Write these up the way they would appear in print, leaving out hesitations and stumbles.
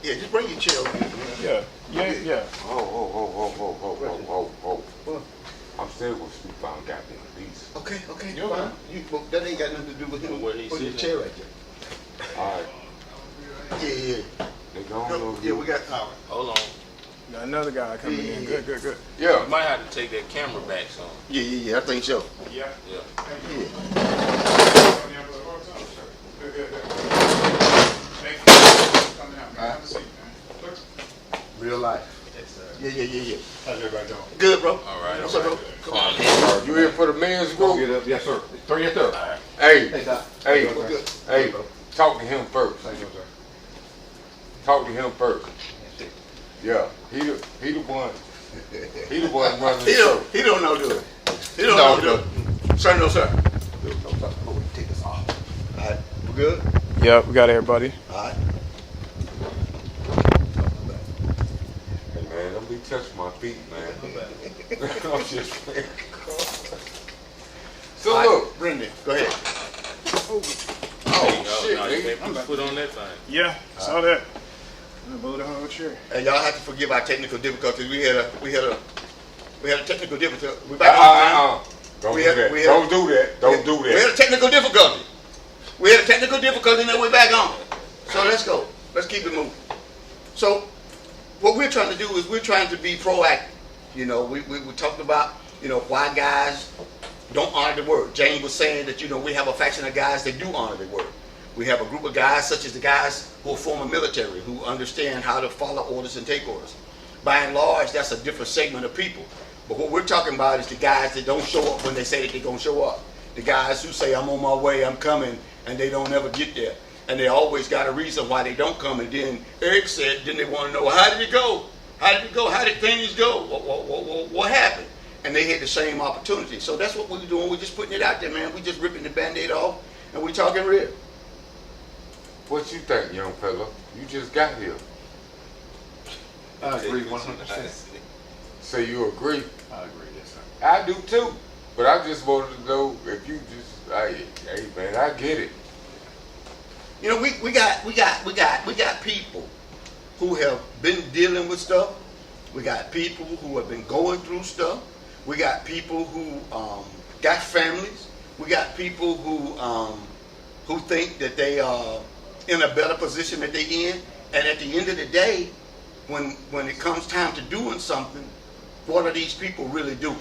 Yeah, just bring your chair over here. Yeah. Oh. I'm still gonna speak on goddamn beats. Okay, You're fine. fine. Well, that ain't got nothing to do with him. Put your chair right there. Alright. Yeah. They gone Yeah, we got. Hold on. Got another guy coming in. Good. Yeah. You might have to take that camera back some. Yeah. I think so. Yeah. Yeah. Yeah. Good. Thank you for coming out, man. Have a seat, man. Real life. Yes, sir. Yeah. How's everybody doing? Good, bro. All right. What's up, bro? Come on, man. You here for the men's Go group? get up. Yes, sir. Yes, sir. All right. Hey, Doc. hey, How you doing, sir? hey, talk to him first. How you doing, sir? Talk to him first. Yeah, he the one. He the one running the show. He don't know, do it. He don't know, do it. Sir, no, sir. Oh, take this off. All right, we good? Yep, we got everybody. All right. Hey man, don't be touching my feet, man. I'm just playing. So All right, look, Brendan, go ahead. oh shit, No, you nigga. can't put your foot on that thing. Yeah, saw that. I'm gonna move the whole chair. And y'all have to forgive our technical difficulties. We had a technical difficulty. We back on time. Don't We do had- that. we had- Don't do that. Don't do We had that. a technical difficulty. We had a technical difficulty, and then we're back on. So let's go. Let's keep it moving. So what we're trying to do is we're trying to be proactive. You know, we talked about, you know, why guys don't honor the word. James was saying that, you know, we have a faction of guys that do honor the word. We have a group of guys such as the guys who are former military, who understand how to follow orders and take orders. By and large, that's a different segment of people. But what we're talking about is the guys that don't show up when they say that they're going to show up. The guys who say, I'm on my way, I'm coming, and they don't ever get there. And they always got a reason why they don't come. And then Eric said, then they want to know, how did it go? How did it go? How did things go? What happened? And they had the same opportunity. So that's what we're doing. We're just putting it out there, man. We're just ripping the Band-Aid off, and we're talking real. What you think, young fella? You just got here. I agree 100%. Say you agree. I agree, yes, sir. I do too. But I just wanted to know if you just, hey man, I get it. You know, we got people who have been dealing with stuff. We got people who have been going through stuff. We got people who got families. We got people who think that they are in a better position that they in. And at the end of the day, when it comes time to doing something, what are these people really doing?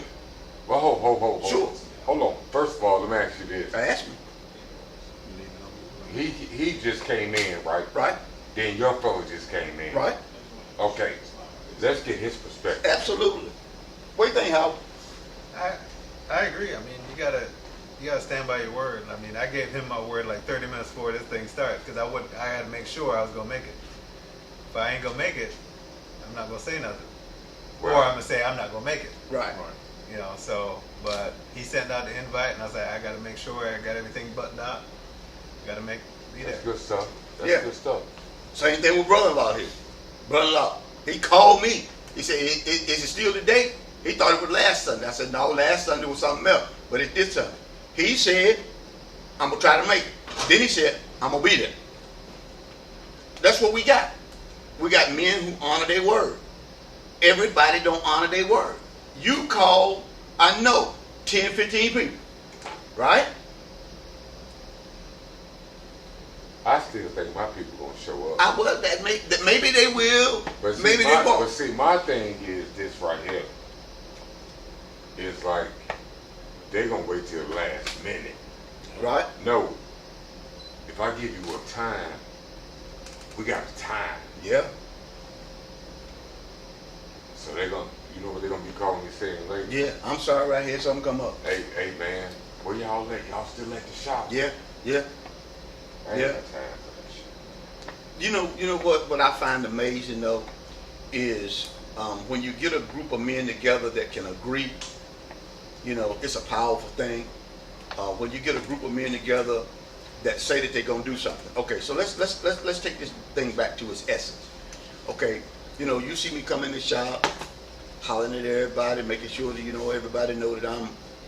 Well, hold. Sure. Hold on. First of all, let me ask you this. Ask me. He just came in, right? Right? Then your fella just came in. Right? Okay. Let's get his perspective. Absolutely. What do you think, Howard? I agree. I mean, you gotta stand by your word. I mean, I gave him my word like 30 minutes before this thing starts because I had to make sure I was gonna make it. If I ain't gonna make it, I'm not gonna say nothing, or I'm gonna say I'm not gonna make it. Right. You know. So, but he sent out the invite, and I was like, I gotta make sure I got everything buttoned out. Gotta be there. That's good stuff. That's Yeah. good stuff. Same thing with brother-in-law here. Brother-in-law, he called me. He said, is it still the date? He thought it was last Sunday. I said, no, last Sunday was something else, but it's this Sunday. He said, I'm going to try to make it. Then he said, I'm going to be there. That's what we got. We got men who honor their word. Everybody don't honor their word. You call, I know, 10, 15 people, right? I still think my people gonna show up. Maybe they will, But see, maybe they won't. But see, my thing is this right here. It's like they gonna wait till the last minute. Right? No. If I give you a time, we got a time. Yeah. So they're gonna, you know what they're gonna be calling me saying later? Yeah, I'm sorry right here, something come up. Hey man, where y'all at? Y'all still at the shop? Yeah. I ain't Yeah. got time for that shit. You know what I find amazing though is when you get a group of men together that can agree, you know, it's a powerful thing. When you get a group of men together that say that they're gonna do something. Okay, so let's take this thing back to its essence. Okay, you know, you see me come in the shop, hollering at everybody, making sure that, you know, everybody know that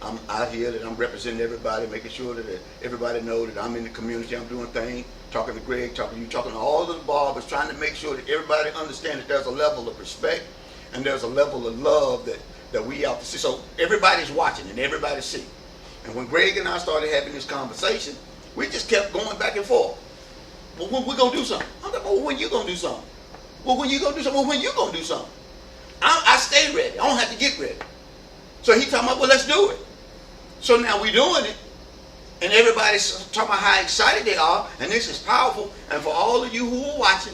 I'm out here, that I'm representing everybody, making sure that everybody know that I'm in the community, I'm doing things, talking to Greg, talking to you, talking to all of the barbers, trying to make sure that everybody understands that there's a level of respect and there's a level of love that we have to see. So everybody's watching and everybody see. And when Greg and I started having this conversation, we just kept going back and forth. Well, when we gonna do something? I'm like, well, when you gonna do something? Well, when you gonna do something? Well, when you gonna do something? I stay ready. I don't have to get ready. So he talking about, well, let's do it. So now we're doing it, and everybody's talking about how excited they are, and this is powerful. And for all of you who are watching,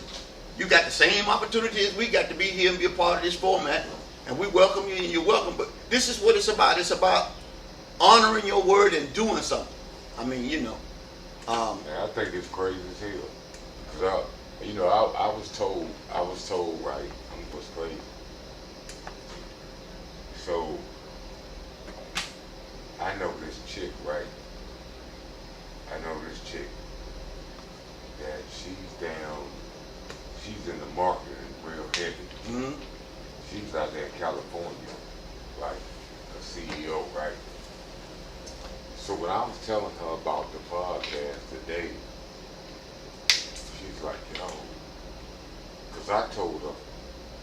you got the same opportunity as we got to be here and be a part of this format. And we welcome you, and you're welcome. But this is what it's about. It's about honoring your word and doing something. I mean, you know. I think it's crazy as hell. Cause I was told, right, I'm what's crazy. So, I know this chick, right? I know this chick that she's in the marketing real heavy. Mm-hmm. She's out there in California, like a CEO, right? So when I was telling her about the podcast today, she's like, because I told her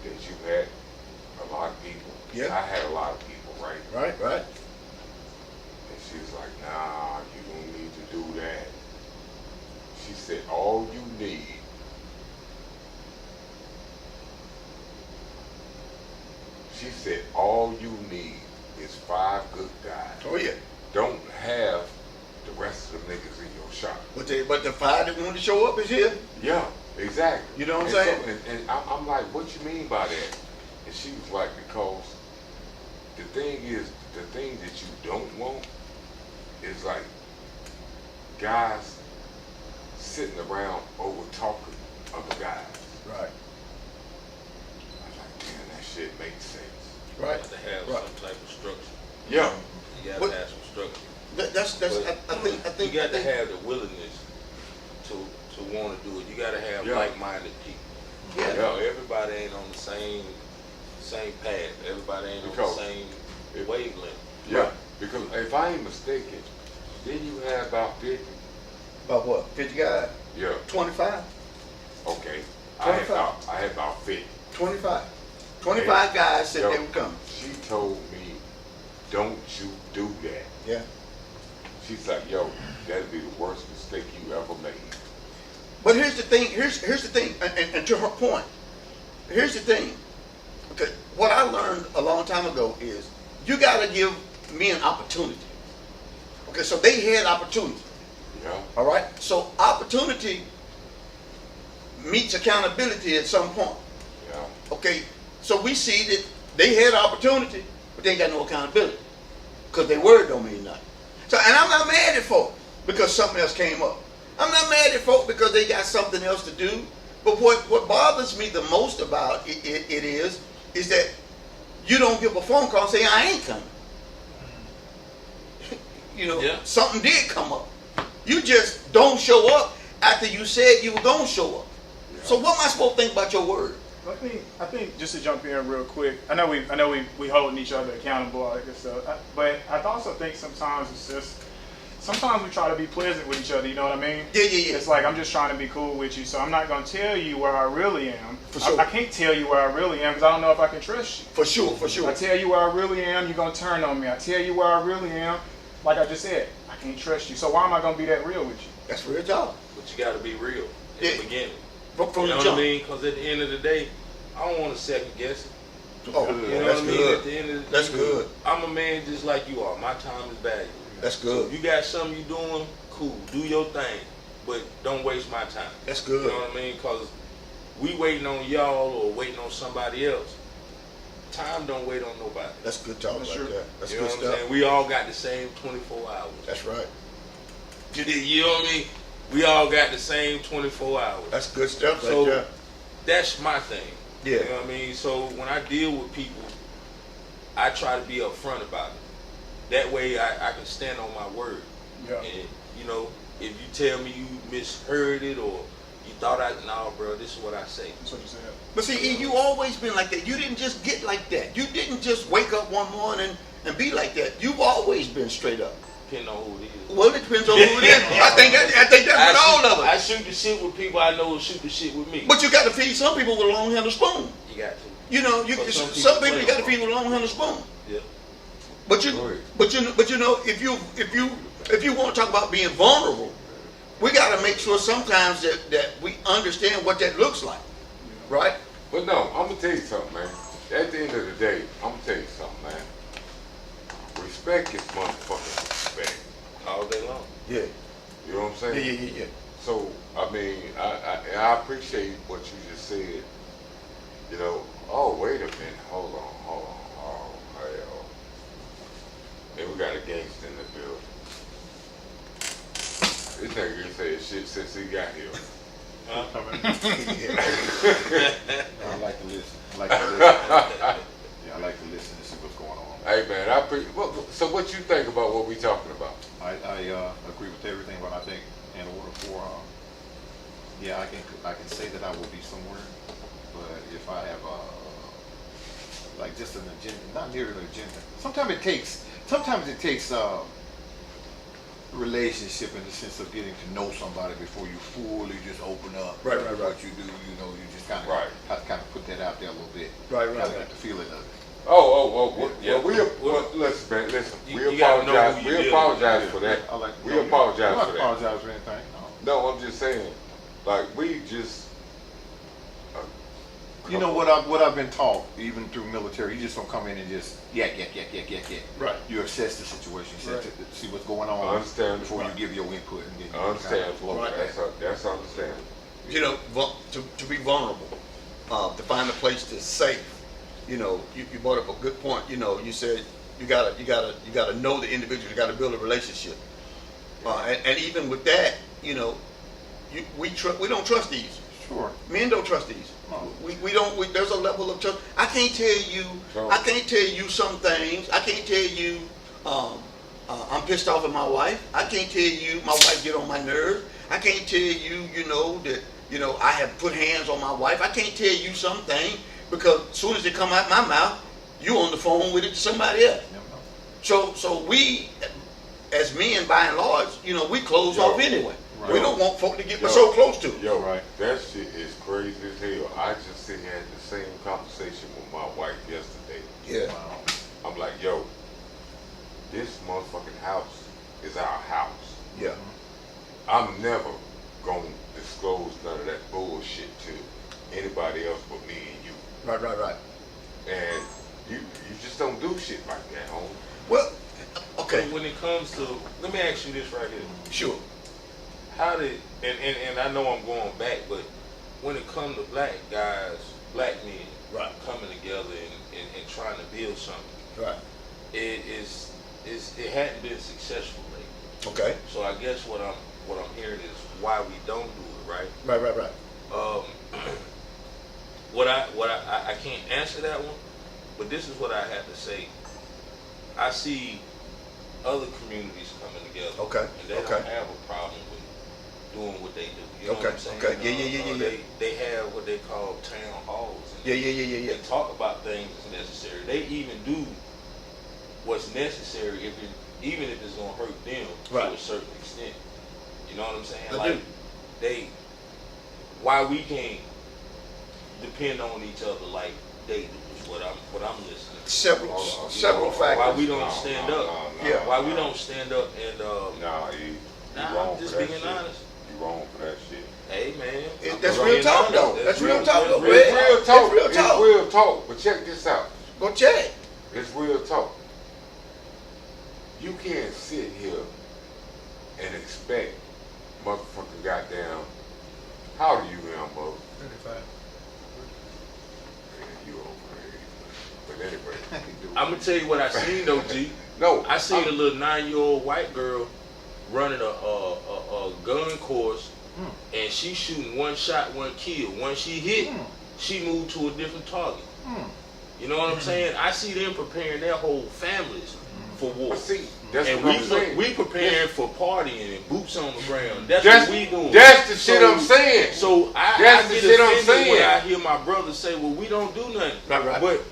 that you had a lot of people. Yeah. I had a lot of people, right? Right. And she's like, nah, you don't need to do that. She said, all you need is 5 good guys. Oh yeah. Don't have the rest of the niggas in your shop. But the 5 that want to show up is here. Yeah, exactly. You know what I'm And saying? so, and I'm like, what you mean by that? And she was like, because the thing that you don't want is like guys sitting around over talking other guys. Right. I was like, man, that shit makes sense. You Right. have to have Right. some type of structure. Yeah. You got What- to have some structure. That's I think you got to have the willingness to want to do it. You got to have Yeah. like-minded people. Yeah. You know, everybody ain't on the same path. Everybody ain't Because on the same if- wavelength. Yeah. Right. Because if I ain't mistaken, then you have about 50. About what? 50 guys? Yeah. 25? Okay. 25. I had about 50. 25. 25 guys said Yo, they would come. She told me, don't you do that. Yeah. She's like, yo, that'd be the worst mistake you ever made. But here's the thing. Here's the thing. And to her point, here's the thing. Okay, what I learned a long time ago is you got to give me an opportunity. Okay, so they had opportunity. Yeah. All right. So opportunity meets accountability at some point. Yeah. Okay. So we see that they had opportunity, but they ain't got no accountability because their word don't mean nothing. So, and I'm not mad at folk because something else came up. I'm not mad at folk because they got something else to do. But what bothers me the most about it is that you don't give a phone call and say, I ain't coming. Yeah. Something did come up. You just don't show up after you said you were going to show up. Yeah. So what am I supposed to think about your word? I think just to jump in real quick, I know we holding each other accountable, all that good stuff. But I also think sometimes it's just sometimes we try to be pleasant with each other. You know what I mean? Yeah. It's like I'm just trying to be cool with you, so I'm not gonna tell you where I really am. For sure. I can't tell you where I really am because I don't know if I can trust you. For sure. I tell you where I really am, you're gonna turn on me. I tell you where I really am, like I just said, I can't trust you. So why am I gonna be that real with you? That's real talk. But you got to be real in Yeah. the beginning. From You the know what jump. I mean? Because at the end of the day, I don't want to second guess it. Oh, You know that's what I mean? good. At the end of the That's day, good. I'm a man just like you are. My time is valuable. That's So good. if you got something you doing, cool. Do your thing. But don't waste my time. That's You good. know what I mean? Because we waiting on y'all or waiting on somebody else. Time don't wait on nobody. That's good talk That's right true. there. That's You know good what I'm stuff. saying? We all got the same 24 hours. That's right. You know what I mean? We all got the same 24 hours. That's good stuff right So there. that's my thing. Yeah. You know what I mean? So when I deal with people, I try to be upfront about it. That way I can stand on my word. Yeah. And, you know, if you tell me you misheard it or you thought no, bro, this is what I say. That's what you said. But see, E, you always been like that. You didn't just get like that. You didn't just wake up one morning and be like that. You've always been straight up. Depending on who it is. Well, it depends on who it is. I think that's with all of I us. shoot the shit with people I know who shoot the shit with me. But you got to feed some people with a long handle spoon. You got to. You know, But some people you got to feed with a long handle spoon. Yeah. But you know, if you want to talk about being vulnerable, we got to make sure sometimes that we understand what that looks like, right? But no, I'm gonna tell you something, man. At the end of the day, I'm gonna tell you something, man. Respect is motherfucking respect. All day long. Yeah. You know what I'm saying? Yeah. So, I mean, I appreciate what you just said. You know, oh, wait a minute. Hold on. Oh, hell. And we got a gangster in the building. This nigga said shit since he got here. I like to listen. Yeah, I like to listen and see what's going on. Hey, man, so what you think about what we talking about? I agree with everything, but I think in order for, I can say that I will be somewhere, but if I have like just an agenda, not nearly an agenda. Sometimes it takes relationship in the sense of getting to know somebody before you fully just open up. Right. What you do, you just kind of have to kind of put that out there a little bit. Right. Kind of get the feeling of it. Listen, man, listen. You gotta know who you We dealing apologize for that. We apologize for that. Apologize for anything. No, I'm just saying, like, we just. You know what I've been taught, even through military, you just don't come in and just yak. Right. You assess the situation, Right. see what's going on Understand. before you give your input and then I understand. Right. That's understandable. You know, to be vulnerable, to find a place that's safe. You know, you brought up a good point. You know, you said you gotta know the individual. You gotta build a relationship. And even with that, you know, we don't trust these. Sure. Men don't trust these. No. We don't. There's a level of trust. I can't tell you some things. I can't tell you I'm pissed off at my wife. I can't tell you my wife get on my nerves. I can't tell you, that I have put hands on my wife. I can't tell you something because as soon as it come out my mouth, you on the phone with it to somebody else. So we, as men, by and large, we close off anyway. Right. We don't want folk to get so close to. Yo, Right. that shit is crazy as hell. I just sit here and had the same conversation with my wife yesterday. Yeah. Wow. I'm like, yo, this motherfucking house is our house. Yeah. I'm never gonna disclose none of that bullshit to anybody else but me and you. Right. And you just don't do shit like that, homie. Well, okay. So when it comes to, let me ask you this right here. Sure. How did, and I know I'm going back, but when it comes to black guys, black men, Right. coming together and trying to build something, Right. it hadn't been successful lately. Okay. So I guess what I'm hearing is why we don't do it, right? Right. I can't answer that one, but this is what I have to say. I see other communities coming together, Okay, and they okay. don't have a problem with doing what they do. You know Okay, what I'm saying? okay. Yeah. They have what they call town halls. And Yeah. They talk about things that's necessary. They even do what's necessary even if it's gonna hurt them Right. to a certain extent. You know what I'm saying? I do. Why we can't depend on each other like they do is what I'm listening to. Several factors. Why we don't stand up? Yeah. Why we don't stand up and Nah, you wrong I'm just for that being shit. honest. You wrong for that shit. Hey man, That's I'm real being talk, honest. though. That's real talk, though. It's Red. real talk. It's real talk. It's real talk. But check this out. Go check. It's real talk. You can't sit here and expect motherfucking goddamn. How old are you now, bro? 35. You over 80. But anyway. I'm gonna tell you what I seen though, G. No. I seen a little 9-year-old white girl running a gun course, and she shooting one shot, one kill. Once she hit, she moved to a different target. You know what I'm saying? I see them preparing their whole families for war. But see, that's And what I'm saying. we preparing for partying and boots on the ground. That's That's, what we doing. that's the shit I'm saying. So I That's the get shit I'm offended saying. when I hear my brother say, "Well, we don't do nothing." Right. But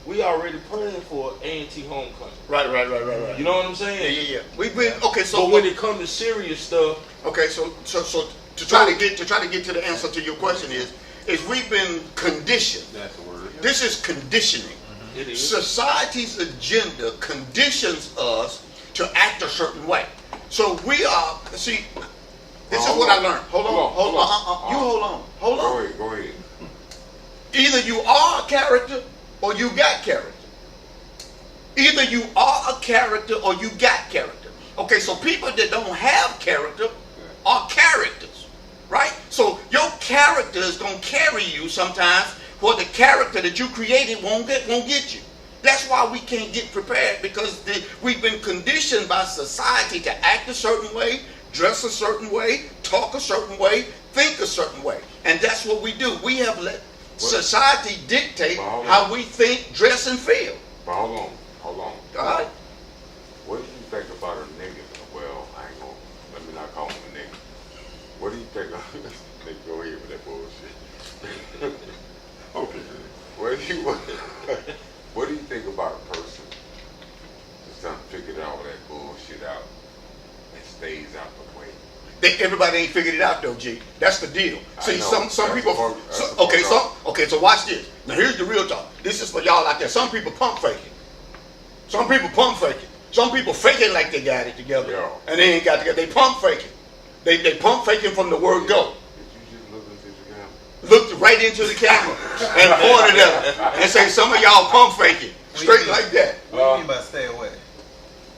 we already planning for A&T homecoming. Right. You know what I'm saying? Yeah. We've been okay. So But when it comes to serious stuff, okay, so to try to get to the answer to your question is we've been conditioned. That's the word. This is conditioning. it is. Society's agenda conditions us to act a certain way. So we are, see, this is what I learned. Hold on. You hold on. Go ahead. Either you are a character or you got character. Either you are a character or you got character. Okay, so people that don't have character are characters, right? So your character is going to carry you sometimes where the character that you created won't get you. That's why we can't get prepared, because we've been conditioned by society to act a certain way, dress a certain way, talk a certain way, think a certain way. And that's what we do. We have let society dictate how we think, dress, and feel. But hold on. All right? What do you think about a nigga? Well, I ain't gonna, let me not call him a nigga. What do you think of, nigga, go ahead with that bullshit. Okay. What do you think about a person that's trying to figure all that bullshit out and stays out the way? Everybody ain't figured it out though, G. That's the deal. See, know. some people. Okay, So watch this. Now here's the real talk. This is for y'all out there. Some people pump faking. Some people pump faking. Some people faking like they got it together, Yeah. and they ain't got it together. They pump faking. They pump faking from the word go. Did you just look into the camera? Looked right into the camera and pointed at them and say, "Some of y'all pump faking." Straight like that. What do you mean by stay away?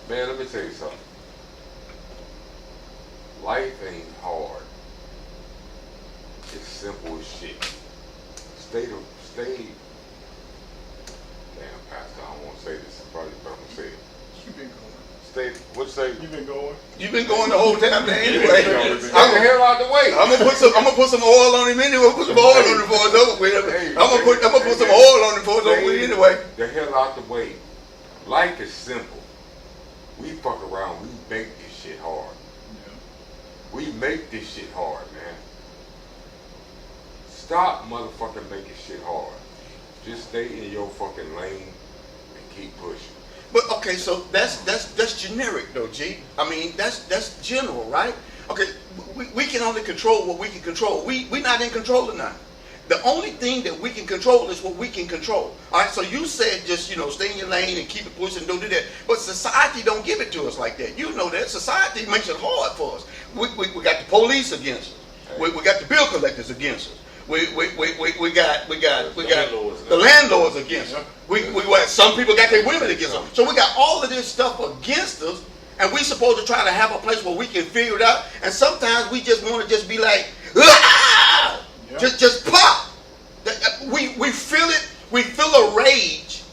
Man, let me tell you something. Life ain't hard. It's simple as shit. Stay. Damn, Pastor, I don't want to say this. I'm probably going to say it. You've been going. What you say? You've been going. You've been going the whole time there anyway. Get the hell out the way. I'm gonna put some oil on him anyway. Put some oil on him before it's over with. I'm gonna put some oil on him before it's over with anyway. The hell out the way. Life is simple. We fuck around. We make this shit hard. We make this shit hard, man. Stop motherfucking making shit hard. Just stay in your fucking lane and keep pushing. But okay, so that's generic though, G. I mean that's general, right? Okay, we can only control what we can control. We're not in control of nothing. The only thing that we can control is what we can control. All right, so you said just, stay in your lane and keep it pushing, don't do that. But society don't give it to us like that. You know that. Society makes it hard for us. We got the police against us. We got the bill collectors against us. We got the landlords against us. Some people got their women against them. So we got all of this stuff against us, and we supposed to try to have a place where we can figure it out. And sometimes we just want to just be like, ah! Just pop. We feel it. We feel a rage,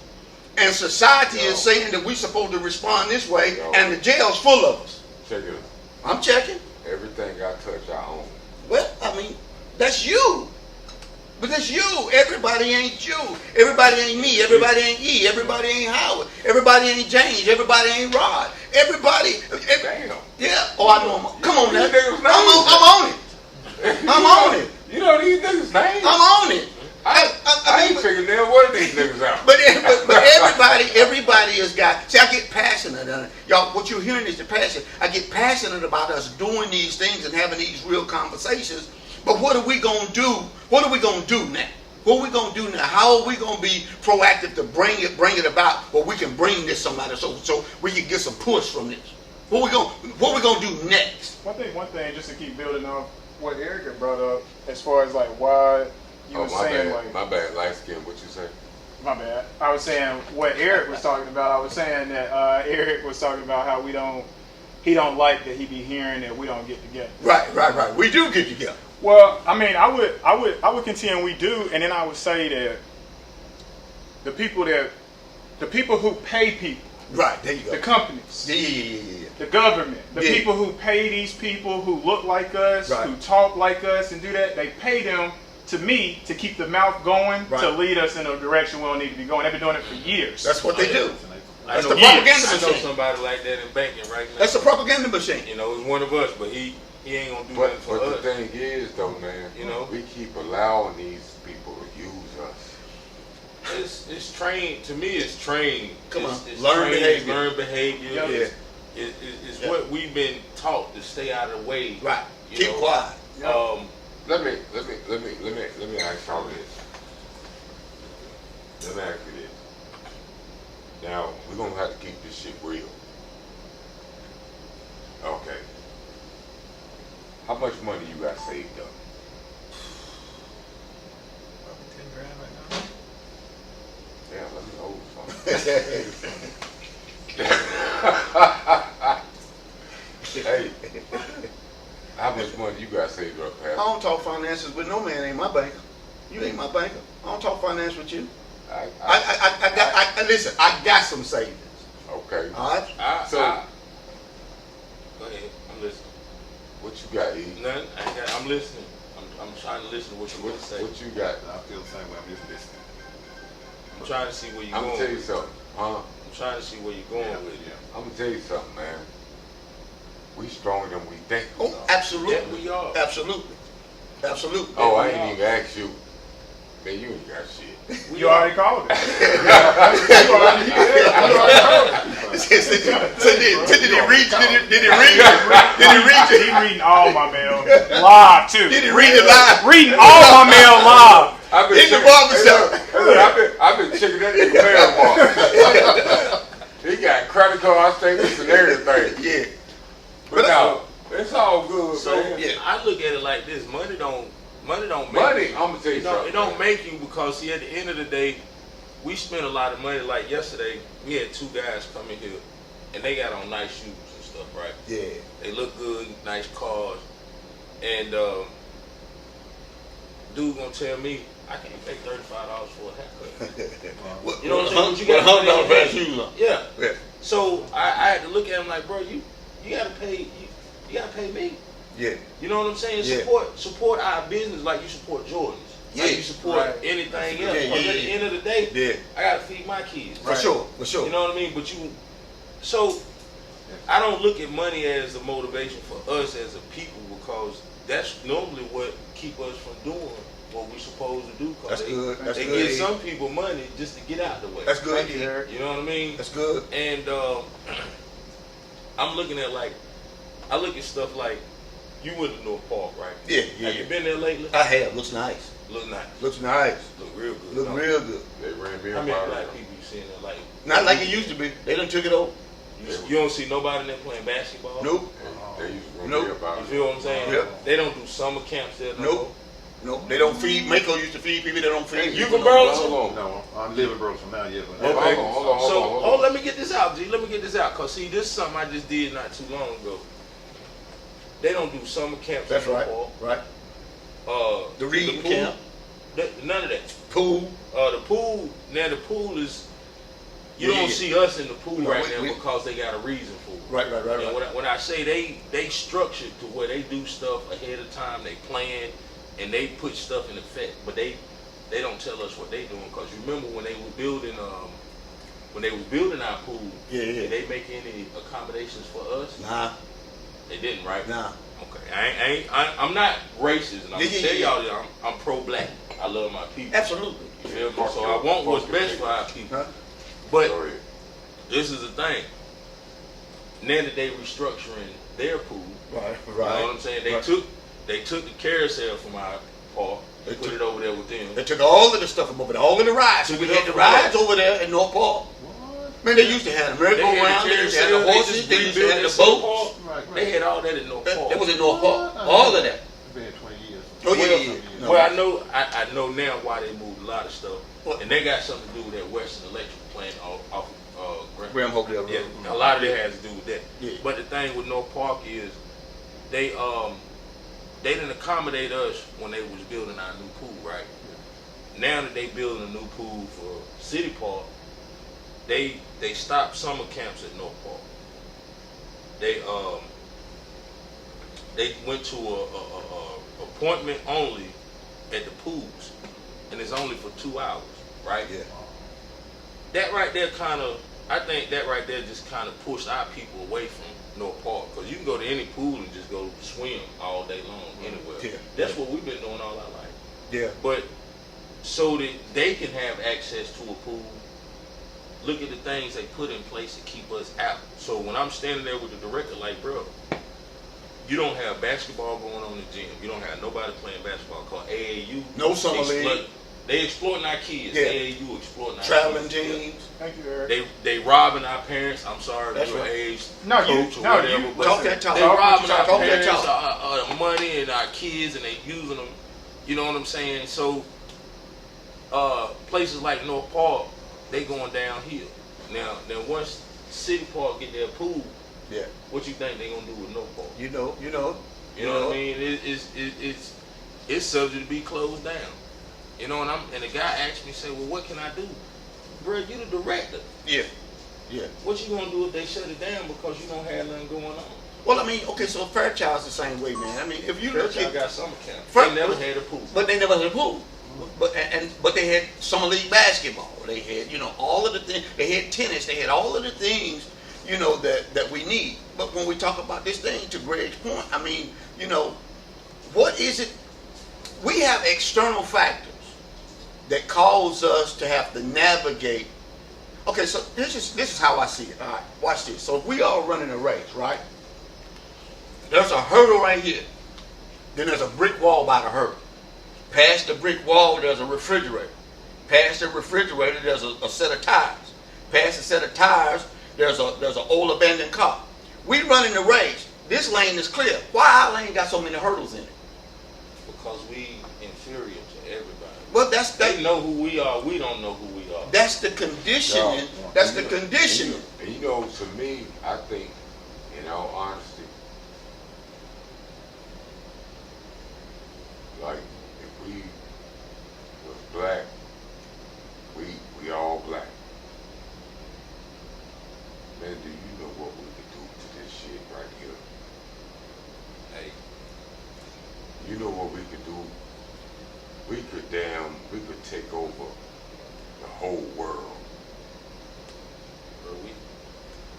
and society is saying that we're supposed to respond this way, and the jail's full of us. Check it out. I'm checking. Everything I touch, I own. Well, I mean, that's you. But that's you. Everybody ain't you. Everybody ain't me. Everybody ain't E. Everybody ain't Howard. Everybody ain't James. Everybody ain't Rod. Everybody. Damn. Yeah. Oh, I know. Come on now. I'm on it. I'm on it. You know these niggas' names? I'm on it. I ain't figuring out one of these niggas out. But everybody has got. See, I get passionate on it. Y'all, what you're hearing is the passion. I get passionate about us doing these things and having these real conversations. But what are we gonna do? What are we gonna do now? What are we gonna do now? How are we gonna be proactive to bring it about where we can bring this somebody so we can get some push from this? What we gonna do next? One thing, just to keep building off what Erica brought up, as far as like why you were saying like my bad, light skin. What you say? My bad. I was saying what Eric was talking about. I was saying that Eric was talking about how he don't like that he be hearing that we don't get together. Right. We do get together. Well, I mean, I would contend we do, and then I would say that the people who pay people, right, there you go, the companies, yeah. the government, the people who pay these people who look like us, right, who talk like us, and do that, they pay them to keep the mouth going, right, to lead us in a direction we don't need to be going. They've been doing it for years. That's what they do. That's know, the propaganda I know machine. somebody like that in banking right now. That's the propaganda machine. You know, it's one of us, but he ain't gonna do But nothing for the us. thing is, though, man, You know? we keep allowing these people to use us. It's trained. To me, it's trained. Come on. It's Learn trained, behavior. Learn behavior. Yeah. It's Yeah. what we've been taught to stay out of the way. Right. You Keep know? quiet. Let me ask y'all this. Let me ask you this. Now, we're gonna have to keep this shit real. Okay. How much money you got saved up? Probably 10 grand right now. Damn, let me hold something. Hey, how much money you got saved up, I Pastor? don't talk finances with no man. Ain't my banker. You ain't my banker. I don't talk finance with you. Listen. I got some savings. Okay. All right. So- Go ahead. I'm listening. What you got, E? Nothing. I'm listening. I'm trying to listen to what you're What, going to say. what you got? I feel the same way. I'm just listening. I'm trying to see where you're I'm going gonna tell you with it. something, huh? I'm trying to see where you're going with it. I'm gonna tell you something, man. We stronger than we think. Oh, absolutely. Yeah, we are. Absolutely. Absolutely. Oh, I ain't even asked you. Man, you ain't got shit. You already called it. So did he read? Did he read? Did he read? He reading all my mail live too. Did he read it live? Reading all my mail live. I've been In the checking- barbershop. Hey, I've been checking that nigga mailbox. He got credit card statements and everything. Yeah. But no, it's all good, So man. Yeah. I look at it like this: money don't make Money, you. I'm gonna tell you something. It don't make you, because see, at the end of the day, we spend a lot of money. Like yesterday, we had two guys come in here, and they got on nice shoes and stuff, right? Yeah. They look good, nice cars, and dude gonna tell me I can't pay $35 for a haircut. You know what I'm saying? But you got $100 pair of shoes on. Yeah. Yeah. So I had to look at him like, bro, you gotta pay you gotta pay me. Yeah. You know what I'm saying? Yeah. Support our business like you support Jordans. Like Yeah. you support Right. anything Yeah, else. yeah, Because at the yeah. end of the day, Yeah. I gotta feed my kids. For sure. For sure. You know what I mean? But so I don't look at money as a motivation for us as a people, because that's normally what keep us from doing what we're supposed to do. 'Cause That's good. That's they good. give some people money just to get out the way. That's good. Thank you, Eric. You know what I mean? That's good. And I'm looking at I look at stuff like, you went to North Park, right? Yeah. Yeah. Have you been there lately? I have. Looks nice. Look nice. Looks nice. Look real good. Look don't real good. They ran me How many about black it. people you seen there? Like, Not like it used to be. They done took it over. you don't see nobody in there playing basketball? Nope. They used to run Nope. me about You it. feel what I'm saying? Yep. They don't do summer camps there no Nope. more. Nope. They don't feed. Mako used to feed people that don't feed. You people from no more. Burlington? Hold on. No, I'm living Burlington now, yeah, but Okay. Hold on. So, let me get this out, G. Let me get this out. Because, see, this is something I just did not too long ago. They don't do summer camps That's in right. North Right. Park. The reading pool, camp. None of that. Pool. The pool, now the pool is, you Yeah, don't yeah. see us in the pool No, right we- now because they got a reason for it. Right. Right. Right. And Right. when I say they structured to where they do stuff ahead of time, they plan, and they put stuff in effect, but they don't tell us what they doing. Because you remember when they were building our pool, Yeah. did Yeah. they make any accommodations for us? Nah. They didn't, right? Nah. Okay, I'm not racist, and I'm Yeah, gonna yeah, tell yeah. y'all that I'm pro-black. I love my people. Absolutely. You feel me? Fuck So your- I want what's fuck your best for our niggas. people. Huh? But Go ahead. this is the thing. Now that they restructuring their pool, Right. you know what I'm saying? They Right. took the carousel from our park, They put took- it over there with them. They took all of the stuff from over there, all of the rides. So Took we it had up the from rides there. over there in North Park. Man, they used to have the merry-go-round, they used to have the horses, they used to have the boats. right. They had all that in North Park. That was in North Park. All of that. I've been here 20 years. Oh, yeah, Well, yeah, yeah. No. Well, I know now why they moved a lot of stuff, What? and they got something to do with that Western Electric plant off Graham Hopedale Road. Yeah, a lot of it has to do with that. Yeah. But the thing with North Park is they didn't accommodate us when they was building our new pool, right? Now that they building a new pool for City Park, they stopped summer camps at North Park. They went to a appointment only at the pools, and it's only for 2 hours, right? Yeah. That right there kind of I think that right there just kind of pushed our people away from North Park, because you can go to any pool and just go swim all day long anywhere. Yeah. That's what we've been doing all our life. Yeah. But so that they can have access to a pool, look at the things they put in place to keep us out. So when I'm standing there with the director, like, bro, you don't have basketball going on in the gym. You don't have nobody playing basketball called AAU. No summer league. They exploiting our kids. Yeah. AAU exploiting our Traveling kids. teams. Thank you, Eric. They robbing our parents. I'm sorry, That's your right. age, No, you- coach or no, whatever. you- but Talk that talk. they Talk robbing our that parents, talk. our money and our kids, and they using them. You know what I'm saying? So places like North Park, they going downhill. Now once City Park get their pool, Yeah. what you think they gonna do with North Park? You know. You know what I mean? It's subject to be closed down. You know, and the guy asked me, say, well, what can I do? Bro, you the director. Yeah. Yeah. What you gonna do if they shut it down because you don't have nothing going on? Well, I mean, okay, so Fairchild's the same way, man. I mean, if you look Fairchild at, got summer camp. Fair- They never had a pool. but they never had a pool. But they had summer league basketball. They had, all of the things. They had tennis. They had all of the things, that we need. But when we talk about this thing, to Greg's point, I mean, what is it? We have external factors that cause us to have to navigate. Okay, so this is how I see it. All right, watch this. So if we are running a race, right? There's a hurdle right here. Then there's a brick wall by the hurdle. Past the brick wall, there's a refrigerator. Past the refrigerator, there's a set of tires. Past the set of tires, there's an old abandoned car. We running the race. This lane is clear. Why our lane got so many hurdles in it? Because we inferior to everybody. Well, They know who we are. We don't know who we are. that's the conditioning. Yeah. That's the conditioning. And to me, I think, in all honesty, like if we was black, we all black. Man, do you know what we could do to this shit right here? Hey, You know what we could do? We could take over the whole world. bro,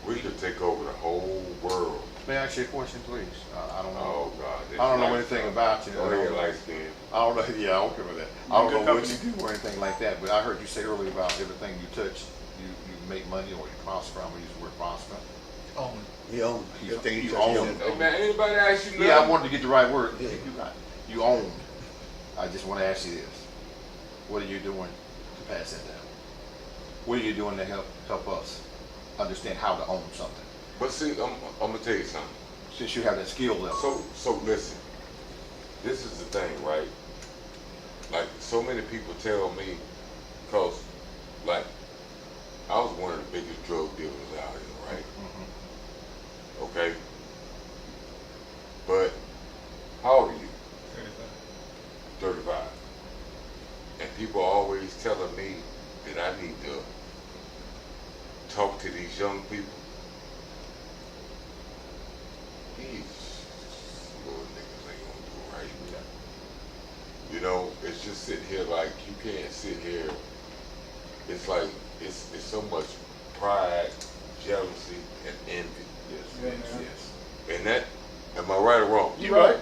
We could take over the whole world. May I ask you a question, please? I don't know. Oh God. this I don't know light anything stuff. about you. Go ahead, light skin. I don't know. Yeah, I'm okay with that. I don't Good know what company. you do or anything like that, but I heard you say earlier about everything you touch, you make money or you prosper. I'm gonna use the word prosper. Own. He owns You everything he own touches. it. Hey man, anybody ask you nothing? Yeah, I wanted to get the right word. Yeah. You got it. You own. I just want to ask you this: what are you doing to pass that down? What are you doing to help us understand how to own something? But see, I'm gonna tell you something. Since you have that skill level. So listen. This is the thing, right? Like so many people tell me, cause like I was one of the biggest drug dealers out here, right? Mhm. Okay. But how old are you? 35. And people are always telling me that I need to talk to these young people. These little niggas ain't gonna do right. It's just sitting here like you can't sit here. It's like it's so much pride, jealousy, and envy. Yes. Yeah, Yes. man. Yes. And that, am I right or wrong? You right.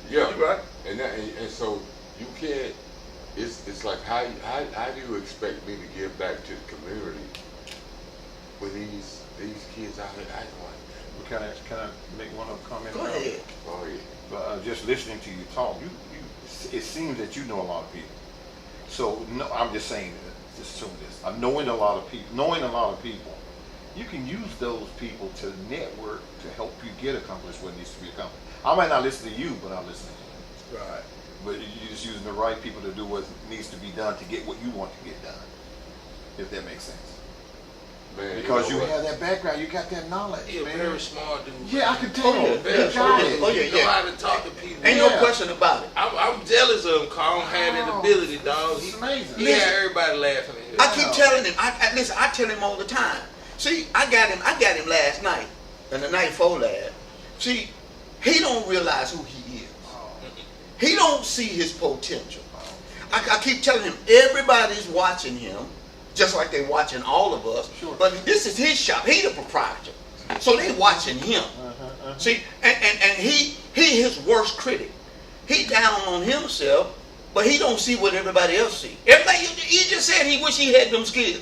Yeah. You right. And so you can't. It's like how do you expect me to give back to the community when these kids out here acting like that? Can I make one other comment? Go ahead. Oh yeah. But just listening to you talk, it seems that you know a lot of people. So no, I'm just saying, just assume this. Knowing a lot of people, you can use those people to network to help you get accomplished what needs to be accomplished. I might not listen to you, but I'm listening to you. Right. But you're just using the right people to do what needs to be done to get what you want to get done. If that makes sense. Man, Because you know what? have that background, you got that knowledge, he a man. very smart dude. Yeah, I can tell. Oh, yeah, You very got smart. it. Oh, yeah, He know how to talk to people. Ain't Yeah. no question about it. I'm jealous of him, Carl. I don't have that Oh, ability, dog. it's amazing. He Listen. had everybody laughing at him. I keep telling him. Listen. I tell him all the time. See, I got him last night and the night before last. See, he don't realize who he is. He don't see his potential. I keep telling him everybody's watching him just like they watching all of us. Sure. But this is his shop. He the proprietor. So they watching him. See, and he his worst critic. He down on himself, but he don't see what everybody else see. Everybody, he just said he wish he had them skills.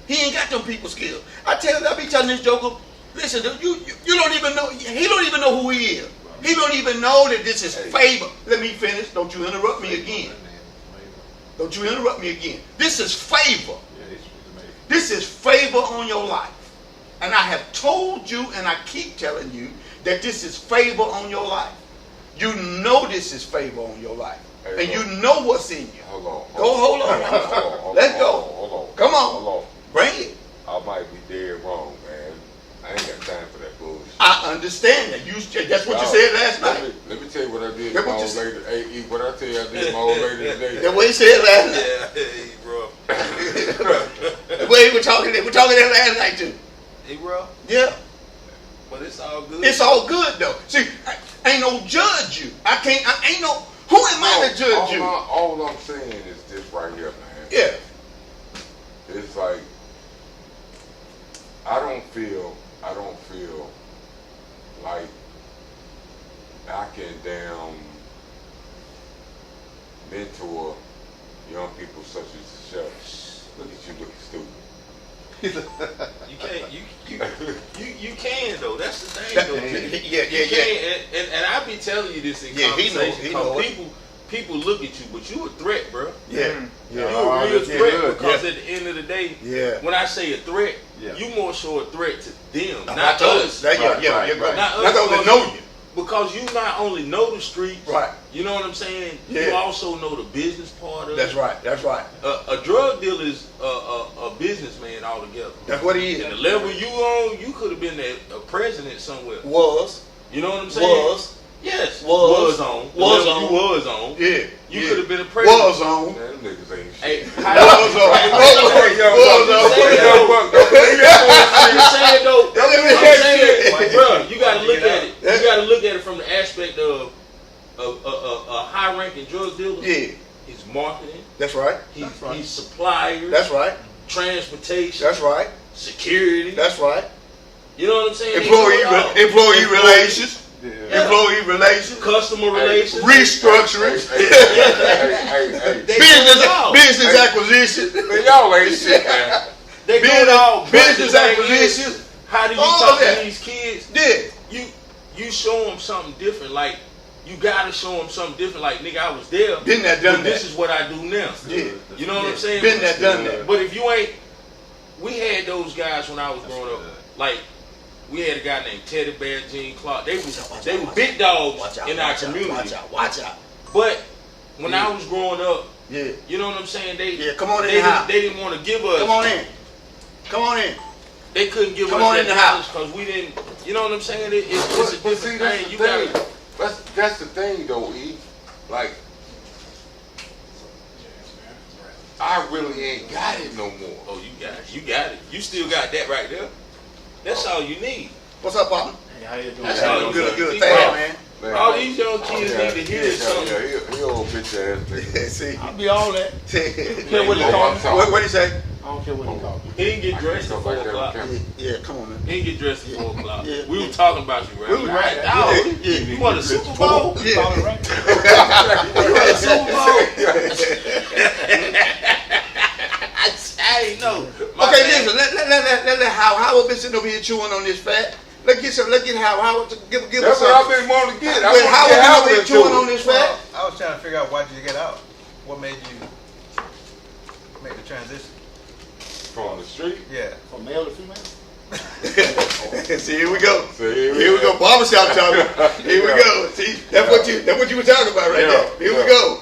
He ain't got them people skills. I be telling this joker, listen, you don't even know. He don't even know who he is. He don't even know that this is favor. Let me finish. Don't you interrupt me again. Don't you interrupt me again. This is favor. This is favor on your life. And I have told you, and I keep telling you, that this is favor on your life. You know this is favor on your life. And you know what's in you. Hold on. Let's go. Hold on. Come on. Hold on. Bring it. I might be dead wrong, man. I ain't got time for that bullshit. I understand that. That's what you said last night. Let me tell you what I did That's to my what old you lady. Hey, E, what I tell you I did to my old lady today. That's what he said last night. Yeah, hey, bro. The way we were talking that last night too. Hey, bro. Yeah. But it's all good. It's all good though. See, I ain't no judge you. I ain't no. Who am I to judge you? All I'm saying is this right here, man. Yeah. It's like I don't feel like I can damn mentor young people such as yourself. Look at you looking stupid. You can't. You can though. That's the thing though. Yeah. And I be telling you this in Yeah, conversation. he know it. People look at you, but you a threat, bro. Yeah. You a real threat because at the end of the day, when I say a threat, you more so a threat to them, not us. Not us that know you. Because you not only know the streets, right? You know what I'm saying. Yeah. You also know the business part of That's it. right. That's right. A drug dealer is a businessman altogether. That's what he is. And the level you on, you could have been a president somewhere. Was. You know what I'm saying? Was. Yes. Was on. The was level on. You was on. Yeah. You could have been a president. Was on. Man, them niggas ain't shit. Hey, Was on. I'm saying though, bro, you gotta look at it. You gotta look at it from the aspect of a high-ranking drug dealer. Yeah. He's marketing. That's right. He's suppliers. That's right. Transportation. That's right. Security. That's right. You know what I'm saying? Employee relations. Yeah. Employee relations. Customer relations. Restructuring. Hey. Business acquisition. Man, y'all ain't shit, man. They do it all. Business acquisition. How do you all talk that. to these kids? Yeah. You show them something different. Like, you gotta show them something different. Like, nigga, I was there. Been there, done but that. This is what I do now. Yeah. You know what I'm saying? Been there, done that. But if you ain't, we had those guys when I was growing up. Like, we had a guy named Teddy Bear, Gene Clark. They were big dogs in our community. Watch out. But when I was growing up, Yeah. you know what I'm saying? Come on in they the house. They didn't want to give us. Come on in. Come on in. They couldn't give Come us on in that the house because we didn't. You know what I'm saying? It's a different See, that's thing. the You thing. gotta. That's the thing, though, E. Like, I really ain't got it no more. Oh, you got it. You still got that right there. That's all you need. What's up, partner? Hey, how you doing? That's all you Good. need. Thank you, man. All these young kids need to hear something. Yeah, he old bitch ass nigga. See. I'll be all that. Care what he call me. What he say? I don't care what he called me. He didn't get dressed at 4 o'clock. Yeah, come on, man. He didn't get dressed at 4 o'clock. Yeah. We were talking about you, right? We was right. Oh, Yeah. you want a Super Bowl? Yeah. Call it right. You want a Super Bowl? I ain't know. Okay, listen. Let Howard been sitting over here chewing on this fat. Let's get Howard to give That's us what I've something. been wanting to get. When Howard been over here chewing on this fat. I was trying to figure out why did you get out? What made you make the transition? From the street? Yeah. From male to female? See, here we go. Here we go. Barbershop Talk. Here we go. See, that's what you were talking about right there. Here we go.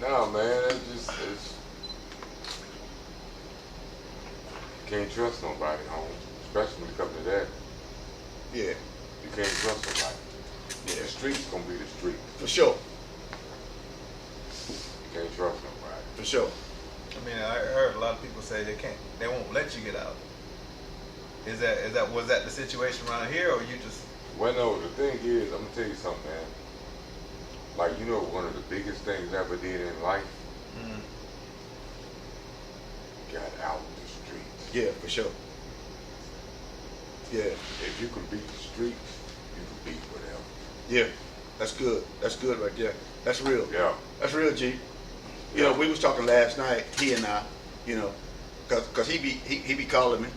No, man, it's you can't trust nobody, home. Especially when it comes to that. Yeah, You can't trust nobody. The street's gonna be the street. for sure. You can't trust nobody. For sure. I mean, I heard a lot of people say they won't let you get out. Was that the situation around here, or you just? Well, no, the thing is, I'm gonna tell you something, man. Like, you know, one of the biggest things I ever did in life, gotta Yeah, for sure. Yeah, If you can beat the streets, you can beat whatever. yeah. That's good. That's good right there. That's real. Yeah. That's real, G. You know, we was talking last night, he and I, you know, cause he be calling me.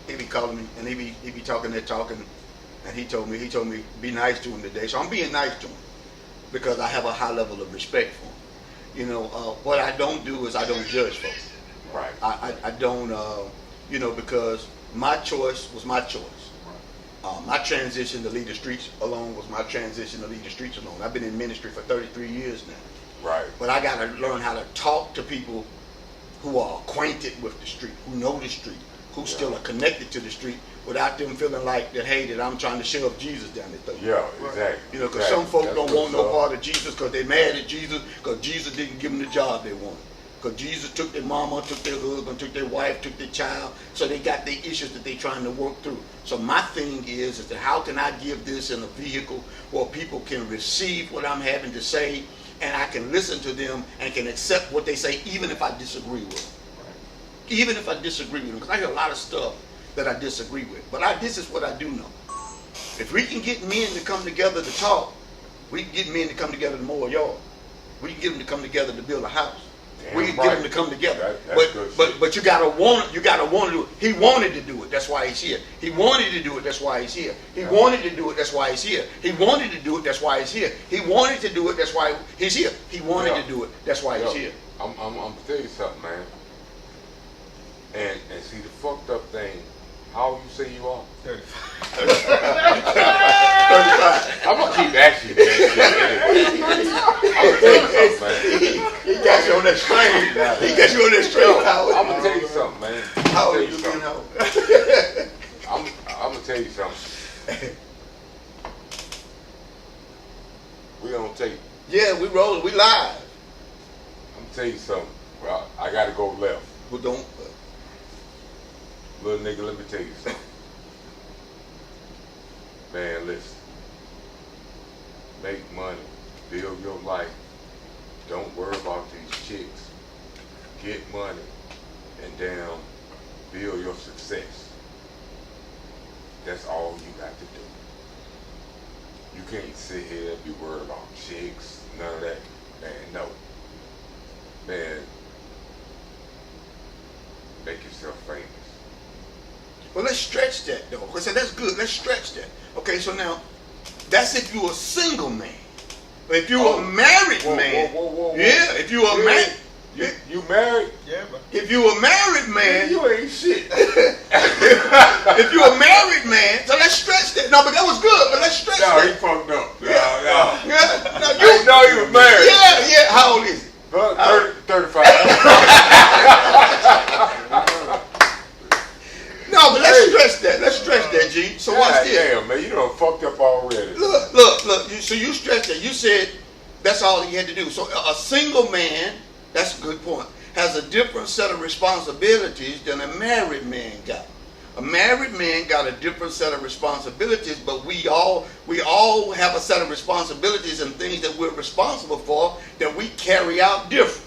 He be calling me and he be talking that talk, and he told me be nice to him today. So I'm being nice to him because I have a high level of respect for him. You know, what I don't do is I don't judge folks. Right. I don't, you know, because my choice was my choice. My transition to lead the streets alone was my transition to lead the streets alone. I've been in ministry for 33 years now. Right. But I got to learn how to talk to people who are acquainted with the street, who know the street, who still are connected to the street, without them feeling like that, hey, that I'm trying to shove Jesus down their throat. Yeah, exactly. You know, because exactly. some folk That's don't good want no stuff. part of Jesus because they're mad at Jesus because Jesus didn't give them the job they wanted. Because Jesus took their mama, took their husband, took their wife, took their child, so they got their issues that they're trying to work through. So my thing is that how can I give this in a vehicle where people can receive what I'm having to say, and I can listen to them and can accept what they say even if I disagree with them. Even if I disagree with them. Because I hear a lot of stuff that I disagree with. But this is what I do know. If we can get men to come together to talk, we can get men to come together to mow a yard. We can get them to come together to build a house. We can get them to come together. But you gotta want to do it. He wanted to do it, that's why he's here. He wanted to do it, that's why he's here. He wanted to do it, that's why he's here. He wanted to do it, that's why he's here. He wanted to do it, that's why he's here. He wanted to do it, that's why he's here. I'm gonna tell you something, man. And see the fucked up thing. How old you say you are? 35. 35. I'm gonna keep asking you that shit anyway. I'm gonna tell you something, man. He got you on that strain. He got you on that strain, Howard. I'm gonna tell you something, man. How old are you being, Howard? I'm gonna tell you something. We on tape. Yeah, we rolling. We live. I'm gonna tell you something. Well, I gotta go left. But don't. Little nigga, let me tell you something. Man, listen. Make money. Build your life. Don't worry about these chicks. Get money. And damn, build your success. That's all you got to do. You can't sit here and be worried about chicks, none of that. Man, no. Man, make yourself famous. Well, let's stretch that, though. I said, that's good. Let's stretch that. Okay, so now, that's if you're a single man. But if you're a married man, yeah, if you're a married, you married? Yeah, but if you're a married man, You ain't shit. if you're a married man, so let's stretch that. No, but that was good, but let's stretch No, he that. fucked up. No. Yeah, no, I didn't know he was married. Yeah, how old is he? 35. No, but let's stretch that. Let's stretch that, G. So watch this. Damn, man, you done fucked up already. Look. So you stretched that. You said that's all he had to do. So a single man, that's a good point, has a different set of responsibilities than a married man got. A married man got a different set of responsibilities, but we all have a set of responsibilities and things that we're responsible for that we carry out different.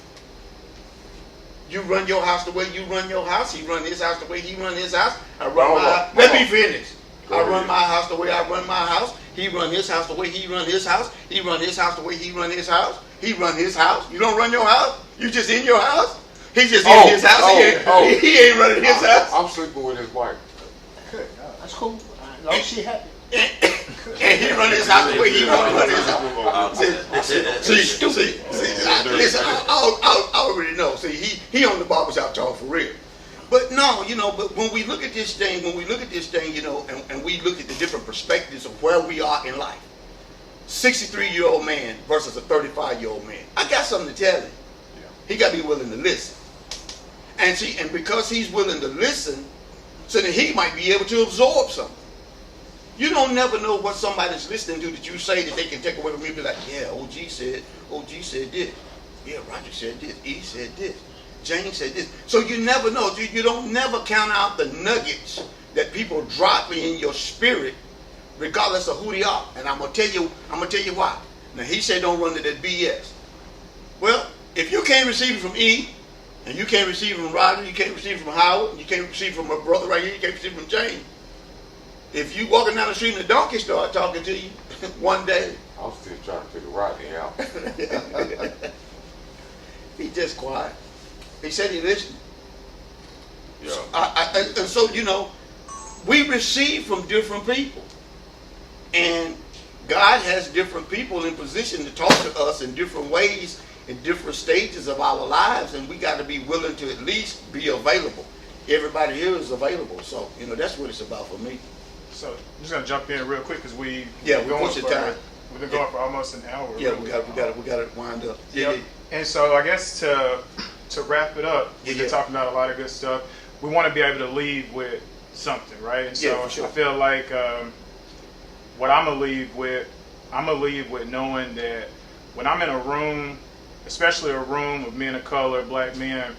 You run your house the way you run your house. He run his house the way he run his house. I run my house. Let me finish. I run my house the way I run my house. He run his house the way he run his house. He run his house the way he run his house. He run his house. You don't run your house. You just in your house. He's just in his house. He ain't running his house. I'm sleeping with his wife. That's cool. As long as she happy. And he run his house the way he want to run his house. See, listen, I already know. See, he on the barbershop talk for real. But no, but when we look at this thing, and we look at the different perspectives of where we are in life, 63-year-old man versus a 35-year-old man, I got something to tell him. He got to be willing to listen. And because he's willing to listen, so that he might be able to absorb something. You don't never know what somebody's listening to that you say that they can take away from you. Be like, yeah, OG said this. Yeah, Roger said this. E said this. Jane said this. So you never know. You don't never count out the nuggets that people drop in your spirit, regardless of who they are. And I'm gonna tell you why. Now he said don't run to that BS. Well, if you can't receive it from E, And you can't receive from Rodney, you can't receive from Howard, you can't receive from my brother right here, you can't receive from James. If you walking down the street and a donkey start talking to you one day, I'm still trying to figure Rodney out. he just quiet. He said he listened. Yeah. And so, you know, we receive from different people. And God has different people in position to talk to us in different ways, in different stages of our lives, and we got to be willing to at least be available. Everybody here is available, so you know that's what it's about for me. So I'm just gonna jump in real quick because we're pushing time. We've been going for almost an hour. Yeah, really. we got to wind up. Yep. And so I guess to wrap it up, we've been talking about a lot of good stuff. We want to be able to leave with something, right? And so for sure. I feel like what I'm gonna leave with knowing that when I'm in a room, especially a room of men of color, black men,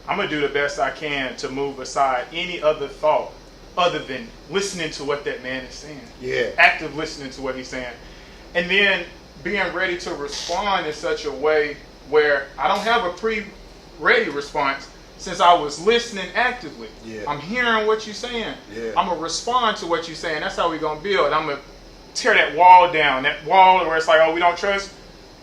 I'm gonna do the best I can to move aside any other thought other than listening to what that man is saying. Yeah. Active listening to what he's saying. And then being ready to respond in such a way where I don't have a pre-ready response since I was listening actively. Yeah. I'm hearing what you're saying. Yeah. I'm gonna respond to what you're saying. That's how we're gonna build. I'm gonna tear that wall down. That wall where it's like, oh, we don't trust.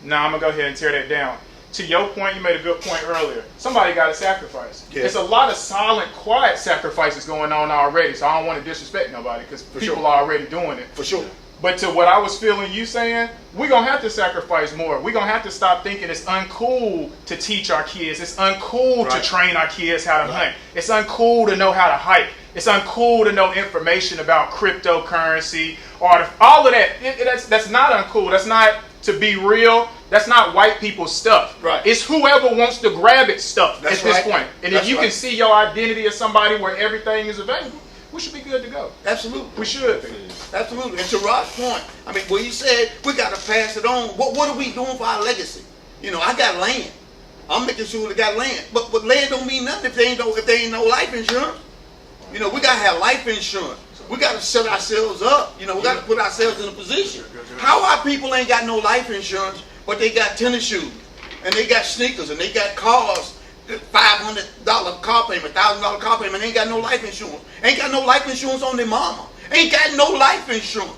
Nah, I'm gonna go ahead and tear that down. To your point, you made a good point earlier. Somebody got to sacrifice. Yeah. There's a lot of silent, quiet sacrifices going on already. So I don't want to disrespect nobody because people are already doing it. For sure. But to what I was feeling you saying, we're going to have to sacrifice more. We're going to have to stop thinking it's uncool to teach our kids. It's uncool to train our kids how to hunt. It's uncool to know how to hike. It's uncool to know information about cryptocurrency or all of that. That's not uncool. That's not, to be real, that's not white people's stuff. Right. It's whoever wants to grab it stuff That's at this right. point. And That's if you right. can see your identity as somebody where everything is available, we should be good to go. Absolutely. We should be. Absolutely. And to Rod's point, I mean, what he said, we got to pass it on. What are we doing for our legacy? You know, I got land. I'm making sure they got land. But land don't mean nothing if they ain't no life insurance. You know, we got to have life insurance. We got to set ourselves up. You know, we got to put ourselves in a position. How our people ain't got no life insurance, but they got tennis shoes, and they got sneakers, and they got cars, $500 car payment, $1,000 car payment, ain't got no life insurance. Ain't got no life insurance on their mama. Ain't got no life insurance.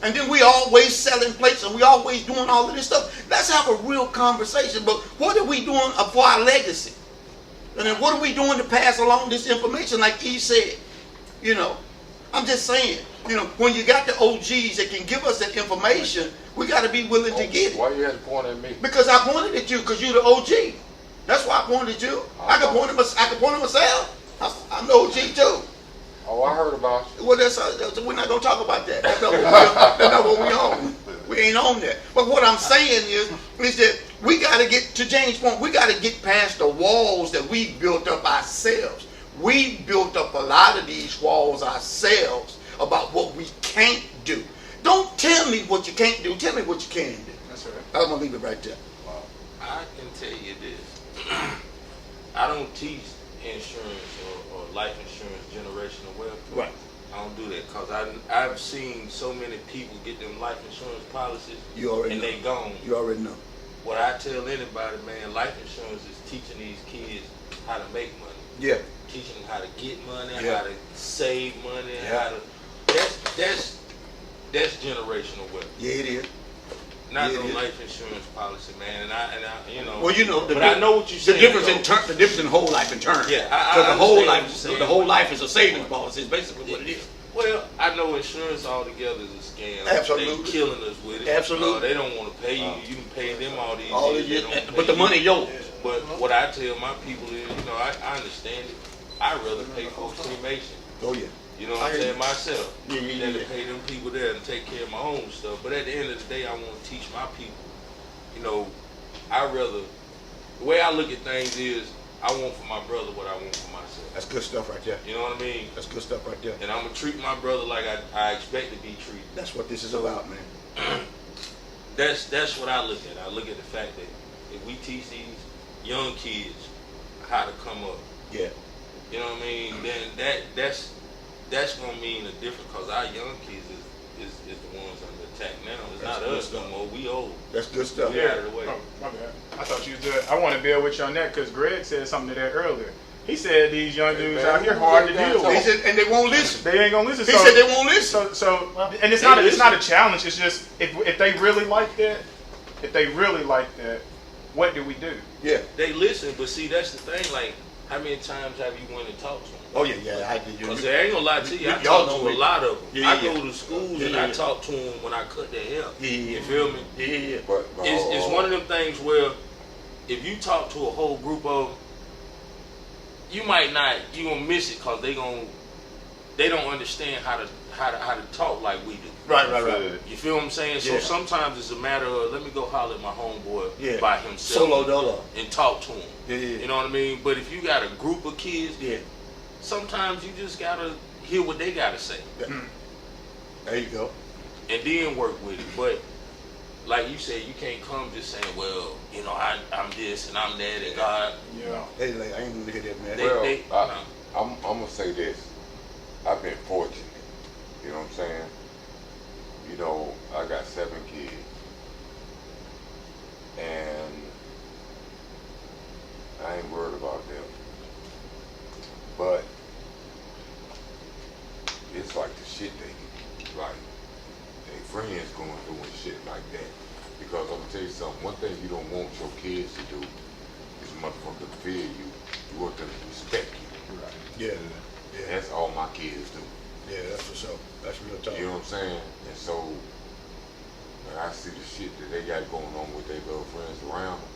And then we always selling plates, and we always doing all of this stuff. Let's have a real conversation. But what are we doing for our legacy? And then what are we doing to pass along this information like he said? You know, I'm just saying, you know, when you got the OGs that can give us that information, we got to be willing to get it. Why you had to point at me? Because I pointed at you, because you're the OG. That's why I pointed at you. I can point at myself. I'm the OG too. Oh, I heard about you. Well, we're not going to talk about that. That's not what we on. We ain't on that. But what I'm saying is that we got to get, to James' point, we got to get past the walls that we built up ourselves. We built up a lot of these walls ourselves about what we can't do. Don't tell me what you can't do. Tell me what you can do. That's right. I'm going to leave it right there. I can tell you this. I don't teach insurance or life insurance generational wealth. Right. I don't do that because I've seen so many people get them life insurance policies You already and know. they gone. You already know. What I tell anybody, man, life insurance is teaching these kids how to make money. Yeah. Teaching them how to get money, Yeah. how to save money, Yeah. how to that's generational wealth. Yeah, it is. Not Yeah, no it is. life insurance policy, man. And I you know. Well, you know, but I know what you're saying. The difference though. the difference in whole life and term. Yeah, Because I the whole understand what life, you're saying. the whole life is a savings policy. Is basically what it is. Well, I know insurance altogether is a scam. Absolutely. They killing us with it. Absolutely. They don't want to pay you. You can pay them all these All years. of you, They don't pay but the you. money yours. But what I tell my people is, you know, I understand it. I'd rather pay for cremation. Oh yeah. You know I what I'm hear saying? you. Myself. Yeah, yeah, Than yeah. to pay them people there and take care of my own stuff. But at the end of the day, I want to teach my people, you know, the way I look at things is, I want for my brother what I want for myself. That's good stuff right there. You know what I mean? That's good stuff right there. And I'm going to treat my brother like I expect to be treated. That's what this is about, man. That's what I look at. I look at the fact that if we teach these young kids how to come up, Yeah. you know what I mean, then that's gonna mean a difference because our young kids is the ones under attack now. It's not us no more. We old. That's good stuff. We out of the way. Oh, my bad. I thought you was good. I want to build with you on that because Greg said something to that earlier. He said these young dudes out here hard to deal He with. said, and they won't listen. They ain't gonna listen. He said they won't listen. And it's not a challenge. It's just if they really like that, what do we do? Yeah. They listen, but see, that's the thing. Like, how many times have you went and talked to them? Oh yeah, I did. Because I ain't gonna lie to you, I y'all talk know to me. a lot of them. Yeah, I yeah. go to schools Yeah, and yeah. I talk to them when I cut their hair. Yeah. You feel me? Yeah. But It's one of them things where if you talk to a whole group of them, you gonna miss it because they don't understand how to talk like we do. Right. You feel what I'm saying? So Yeah. sometimes it's a matter of let me go holler at my homeboy by himself Solo dolo. and talk to him. Yeah. You know what I mean? But if you got a group of kids, Yeah. sometimes you just gotta hear what they gotta say There you go. and then work with it. But like you said, you can't come just saying, well, you know, I'm this and I'm that and God. Yeah. Hey, like, I ain't gonna hear that, man. Well, I'm gonna say this. I've been fortunate. You know what I'm saying? You know, I got 7 kids, and I ain't worried about them. But it's like the shit they friends going through and shit like that. Because I'm gonna tell you something. One thing you don't want your kids to do is motherfucker fear you. You want them to respect you. Right. Yeah. And that's all my kids do. Yeah, that's for sure. That's real talk. You know what I'm saying? And so when I see the shit that they got going on with their little friends around them,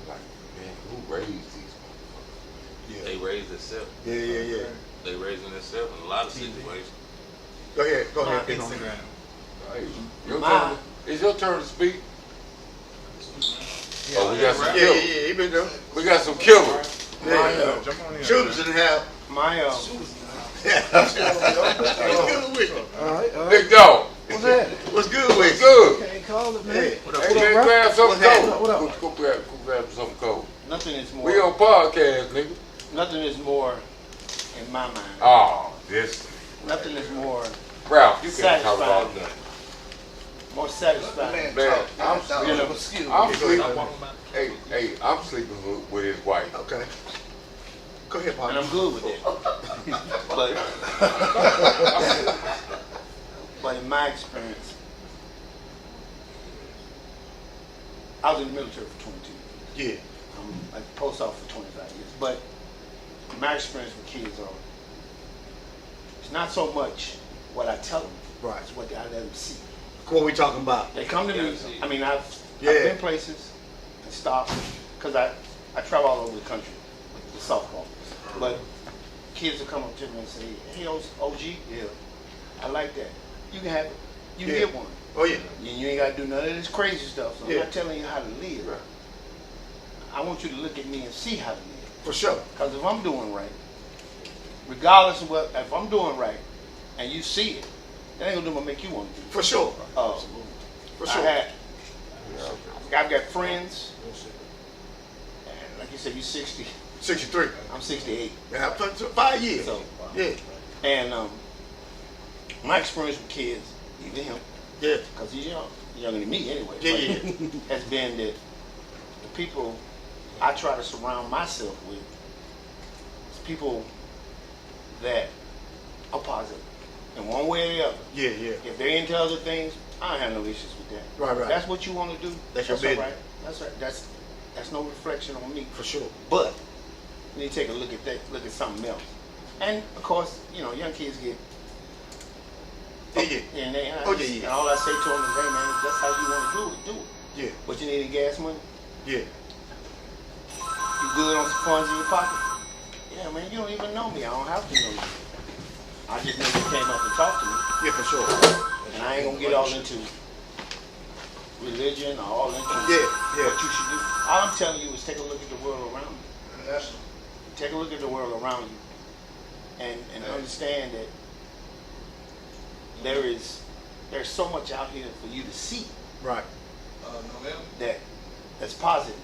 like, man, who raised these motherfuckers? Yeah. They raise themselves. Yeah. They raising themselves in a lot of situations. Go ahead. Instagram. Hey, it's your turn to speak. Oh, we got some Yeah. killers. He been there. We got some killers. Yeah. Jump on in. Shooters didn't have. My What's good with you? all right. Big dog. What's that? What's good with you? Good. Can't call it, man. Hey, Hey, man, grab something What's cold. What up? Go grab something cold. Nothing is more. We on podcast, nigga. Nothing is more, in my mind. Oh, this. Nothing is more Ralph, you can't talk about Satisfying. nothing. more satisfying. Man, I'm sleeping. I'm Hey, I'm sleeping with his wife. Okay. Go ahead, And partner. I'm good with it. But in my experience, I was in the military for 22 years. Yeah. I'm at the post office for 25 years. But my experience with kids are, it's not so much what I tell them, Right. it's what I let them see. What we talking about? They come to me, I mean, I've Yeah. been places and stopped, because I travel all over the country with the softball. But kids will come up to me and say, hey, OG, yeah, I like that. You can have it. You can Yeah. get one. Oh yeah. You ain't got to do none of this crazy stuff. So Yeah. I'm not telling you how to live. Right. I want you to look at me and see how to live. For sure. Because if I'm doing right, regardless of what, if I'm doing right and you see it, that ain't gonna do but make you want to do it. For sure. For sure. I've got friends, and like you said, you're 60, 63. I'm 68. Yeah, 5 years. So, Yeah. and my experience with kids, even him, Yeah. because he's young, younger than me anyway, Yeah. has been that the people I try to surround myself with is people that are positive in one way or the other. Yeah. If they're into other things, I don't have no issues with that. Right. If that's what you want to do. That's your all business. right. That's right. That's no reflection on me. For sure. But you need to take a look at that. Look at something else. And of course, young kids get. Yeah. And they, Oh, yeah. And all I say to them is, hey man, if that's how you want to do it, do it. Yeah. But you need any gas money? Yeah. You good on some funds in your pocket? Yeah, man. You don't even know me. I don't have to know you. I just know you came up and talked to me. Yeah, for sure. And I ain't gonna get all into religion or all into Yeah. what you should do. All I'm telling you is take a look at the world around you. Take a look at the world around you, and understand that there's so much out here for you to see Right. that's positive.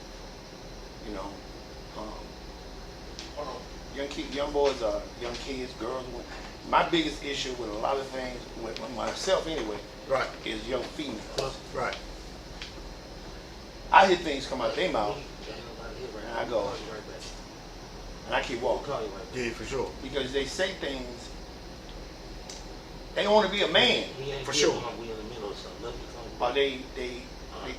young boys are young kids, girls. My biggest issue with a lot of things, with myself anyway, Right. is young females. Right. I hear things come out their mouth, and I go, and I keep walking. Yeah, for sure. Because they say things, they want to be a man, For sure. or they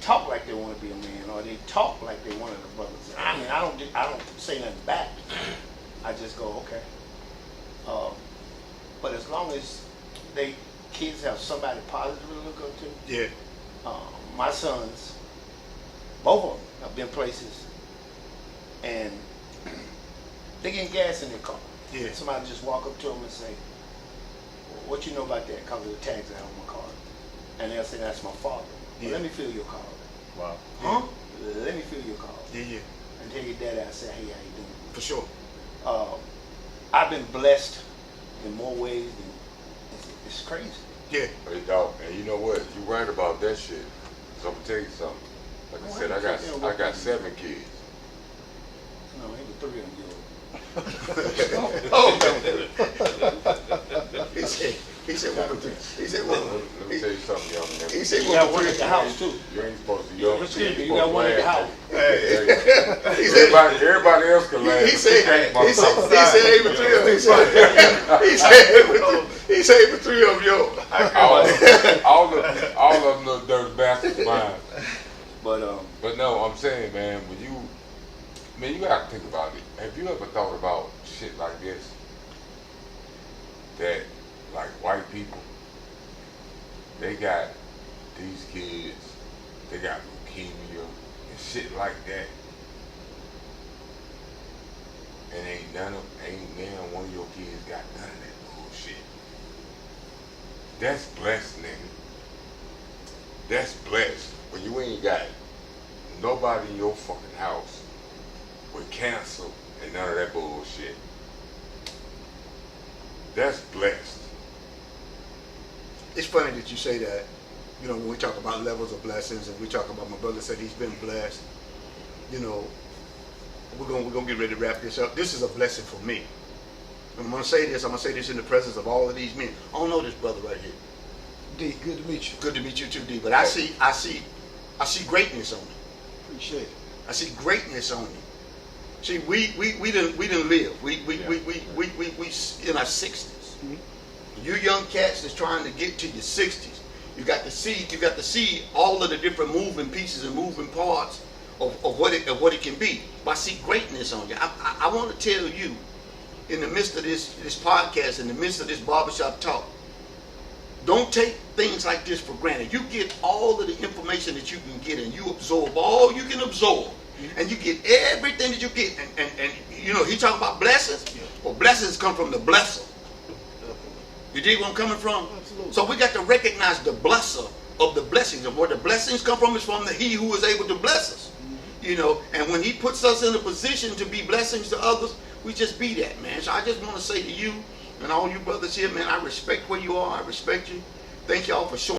talk like they want to be a man, or they talk like they one of the brothers. I mean, I don't say nothing back. I just go, okay. But as long as kids have somebody positive to look up to. Yeah. My sons, both of them have been places, and they getting gas in their car. Yeah. Somebody just walk up to them and say, "What you know about that?" Because of the tags I have on my car, and they'll say, "That's my father." Well, Yeah. let me fill your car. Wow. Huh? Let me fill your car. Yeah. And tell your daddy I say, "Hey, how you doing?" For sure. I've been blessed in more ways than it's crazy. Yeah. Hey dog, and you know what? You right about that shit. So I'm gonna tell you something. Like I said, I got 7 kids. No, ain't but 3 of them yours. He said one. He said one. Let me tell you something, young man. He said You one. got one at the house too. You ain't supposed to. You got one at the house. He said. Everybody else can laugh. He said. He said. Even 3 of them. He said even 3 of them yours. all of them little dirty bastards mine. But no, I'm saying, man, you gotta think about it. Have you ever thought about shit like this? That, like, white people, they got these kids, they got leukemia and shit like that. And ain't none one of your kids got none of that bullshit. That's blessed, nigga. That's blessed. When you ain't got nobody in your fucking house with cancer and none of that bullshit. That's blessed. It's funny that you say that. You know, when we talk about levels of blessings, and we talk about my brother said he's been blessed. You know, we're gonna get ready to wrap this up. This is a blessing for me. I'm gonna say this in the presence of all of these men. I don't know this brother right here. D, good to meet you. Good to meet you too, D. But I see greatness on you. Appreciate it. I see greatness on you. See, we didn't live. We in our 60s. Mhm. You young cats that's trying to get to your 60s. You got to see all of the different moving pieces and moving parts of what it can be. But I see greatness on you. I want to tell you, in the midst of this podcast, in the midst of this barbershop talk, don't take things like this for granted. You get all of the information that you can get, and you absorb all you can absorb, and you get everything that you get. And you know, he talking about blessings. Well, blessings come from the blesser. You dig where I'm coming from? Absolutely. So we got to recognize the blesser of the blessings, and where the blessings come from is from He who is able to bless us. You know, and when He puts us in a position to be blessings to others, we just be that, man. So I just want to say to you and all you brothers here, man, I respect where you are. I respect you. Thank y'all for showing